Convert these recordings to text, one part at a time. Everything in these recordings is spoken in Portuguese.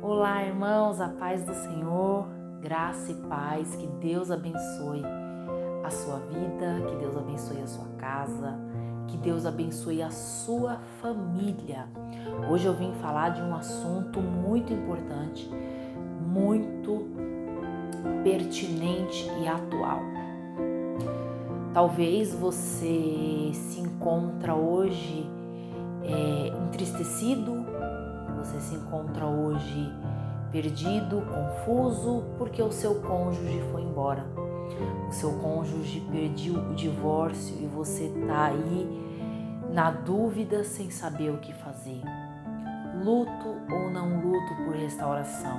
Olá, irmãos, a paz do Senhor, graça e paz, que Deus abençoe a sua vida, que Deus abençoe a sua casa, que Deus abençoe a sua família. Hoje eu vim falar de um assunto muito importante, muito pertinente e atual. Talvez você se encontra hoje entristecido, você se encontra hoje perdido, confuso, porque o seu cônjuge foi embora. O seu cônjuge pediu o divórcio e você está aí na dúvida, sem saber o que fazer. Luto ou não luto por restauração?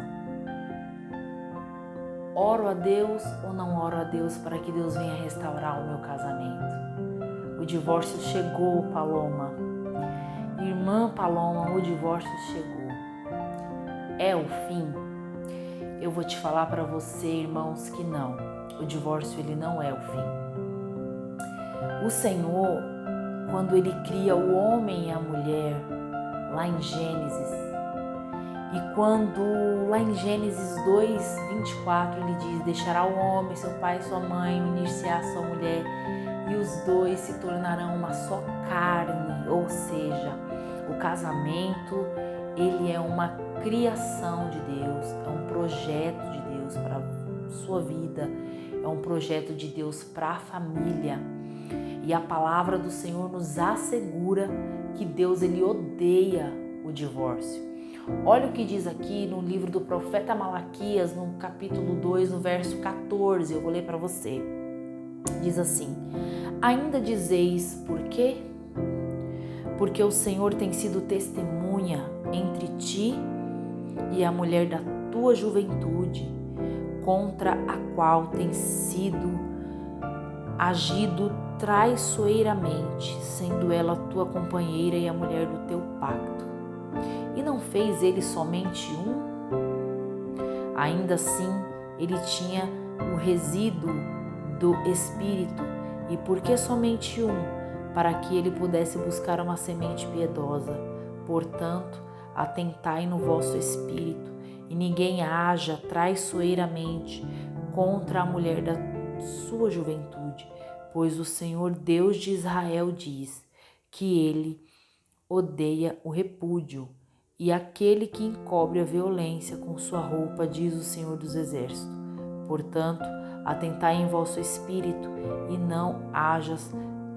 Oro a Deus ou não oro a Deus para que Deus venha restaurar o meu casamento? O divórcio chegou, Paloma. Irmã Paloma, o divórcio chegou. É o fim? Eu vou te falar para você, irmãos, que não. O divórcio, ele não é o fim. O Senhor, quando Ele cria o homem e a mulher, lá em Gênesis, e quando lá em Gênesis 2:24 Ele diz: deixará o homem, seu pai e sua mãe, unir-se-á a sua mulher, e os dois se tornarão uma só carne. Ou seja, o casamento, ele é uma criação de Deus, é um projeto de Deus para a sua vida, é um projeto de Deus para a família. E a palavra do Senhor nos assegura que Deus, ele odeia o divórcio. Olha o que diz aqui no livro do profeta Malaquias, no capítulo 2, no verso 14, eu vou ler para você. Diz assim: ainda dizeis por quê? Porque o Senhor tem sido testemunha entre ti e a mulher da tua juventude, contra a qual tem sido agido traiçoeiramente, sendo ela tua companheira e a mulher do teu pacto. E não fez ele somente um? Ainda assim, ele tinha o resíduo do Espírito. E por que somente um? Para que ele pudesse buscar uma semente piedosa. Portanto, atentai no vosso espírito, e ninguém haja traiçoeiramente contra a mulher da sua juventude, pois o Senhor Deus de Israel diz que ele odeia o repúdio e aquele que encobre a violência com sua roupa, diz o Senhor dos Exércitos. Portanto, atentai em vosso espírito e não hajas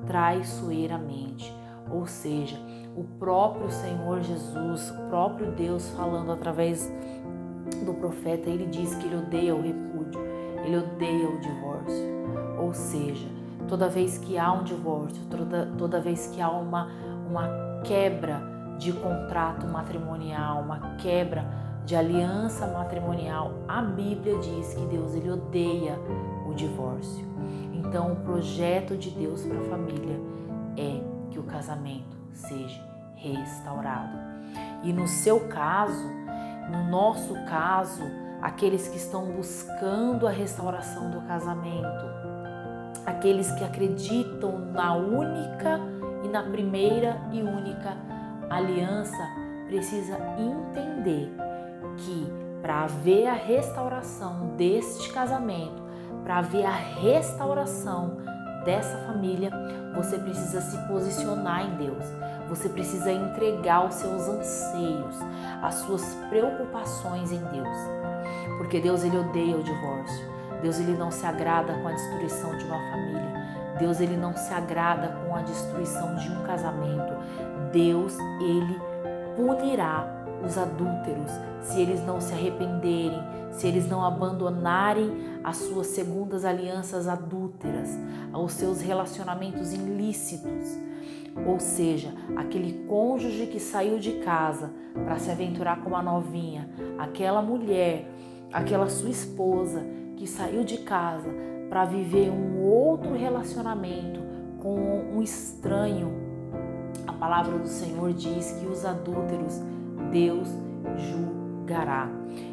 traiçoeiramente. Ou seja, o próprio Senhor Jesus, o próprio Deus falando através do profeta, ele diz que ele odeia o repúdio, ele odeia o divórcio. Ou seja, toda vez que há um divórcio, toda vez que há uma quebra de contrato matrimonial, uma quebra de aliança matrimonial, a Bíblia diz que Deus, ele odeia o divórcio. Então, o projeto de Deus para a família é que o casamento seja restaurado. E no seu caso, no nosso caso, aqueles que estão buscando a restauração do casamento, aqueles que acreditam na única e na primeira e única aliança, precisa entender que para haver a restauração deste casamento, para haver a restauração dessa família, você precisa se posicionar em Deus. Você precisa entregar os seus anseios, as suas preocupações em Deus. Porque Deus, ele odeia o divórcio. Deus, ele não se agrada com a destruição de uma família. Deus, ele não se agrada com a destruição de um casamento. Deus, ele punirá os adúlteros se eles não se arrependerem, se eles não abandonarem as suas segundas alianças adúlteras, os seus relacionamentos ilícitos. Ou seja, aquele cônjuge que saiu de casa para se aventurar com uma novinha, aquela mulher, aquela sua esposa que saiu de casa para viver um outro relacionamento com um estranho, a palavra do Senhor diz que os adúlteros Deus julgará.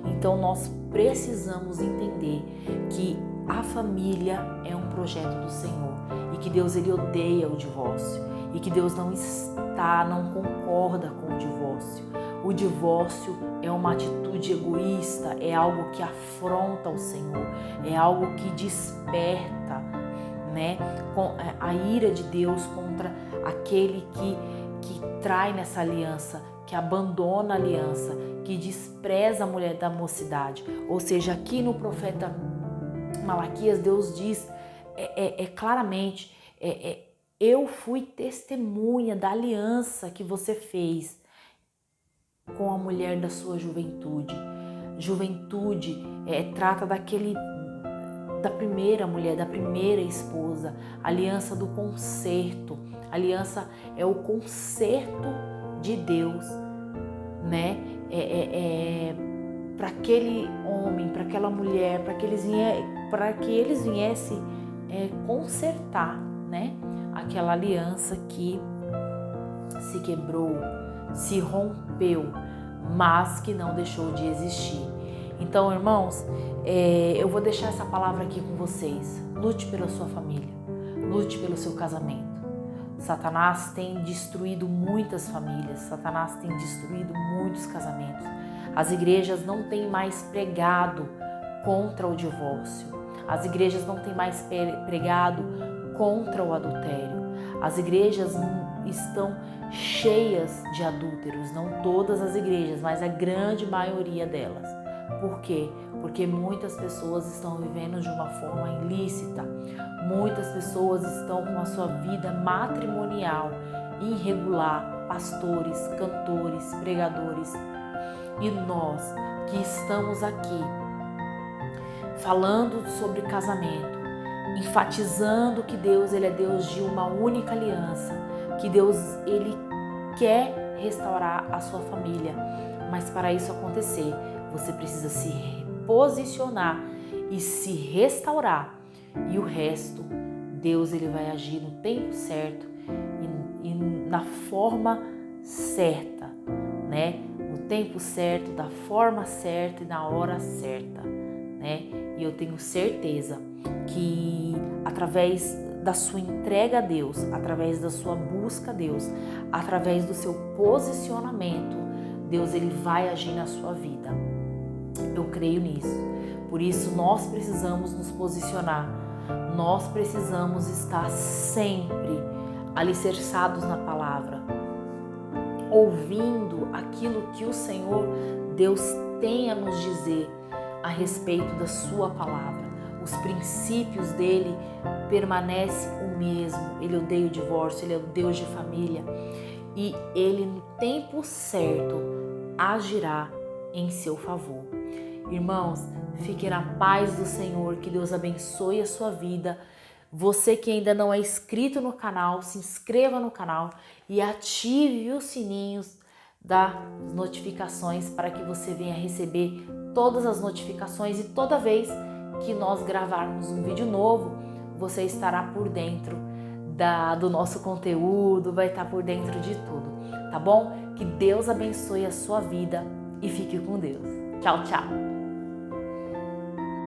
Então nós precisamos entender que a família é um projeto do Senhor e que Deus, ele odeia o divórcio e que Deus não concorda com o divórcio. O divórcio é uma atitude egoísta, é algo que afronta o Senhor, é algo que desperta, né, a ira de Deus contra aquele que trai nessa aliança, que abandona a aliança, que despreza a mulher da mocidade. Ou seja, aqui no profeta Malaquias, Deus diz claramente, eu fui testemunha da aliança que você fez com a mulher da sua juventude. Juventude trata da primeira mulher, da primeira esposa, aliança do conserto. Aliança é o conserto de Deus, né? Para aquele homem, para aquela mulher, para que eles viessem consertar, né? Aquela aliança que se quebrou, se rompeu, mas que não deixou de existir. Então, irmãos, eu vou deixar essa palavra aqui com vocês. Lute pela sua família, lute pelo seu casamento. Satanás tem destruído muitas famílias, Satanás tem destruído muitos casamentos. As igrejas não têm mais pregado contra o divórcio, as igrejas não têm mais pregado contra o adultério. As igrejas estão cheias de adúlteros, não todas as igrejas, mas a grande maioria delas. Por quê? Porque muitas pessoas estão vivendo de uma forma ilícita, muitas pessoas estão com a sua vida matrimonial irregular, pastores, cantores, pregadores. E nós que estamos aqui falando sobre casamento, enfatizando que Deus ele é Deus de uma única aliança, que Deus ele quer restaurar a sua família, mas para isso acontecer, você precisa se posicionar e se restaurar, e o resto, Deus ele vai agir no tempo certo e na forma certa, né? No tempo certo, da forma certa e na hora certa, né? E eu tenho certeza que através da sua entrega a Deus, através da sua busca a Deus, através do seu posicionamento, Deus ele vai agir na sua vida. Eu creio nisso. Por isso nós precisamos nos posicionar. Nós precisamos estar sempre alicerçados na palavra, ouvindo aquilo que o Senhor Deus tem a nos dizer a respeito da sua palavra. Os princípios dele permanecem o mesmo. Ele odeia o divórcio, ele é o Deus de família. E ele no tempo certo agirá em seu favor. Irmãos, fique na paz do Senhor, que Deus abençoe a sua vida. Você que ainda não é inscrito no canal, se inscreva no canal e ative os sininhos das notificações para que você venha receber todas as notificações, e toda vez que nós gravarmos um vídeo novo, você estará por dentro do nosso conteúdo, vai estar por dentro de tudo, tá bom? Que Deus abençoe a sua vida e fique com Deus. Tchau, tchau!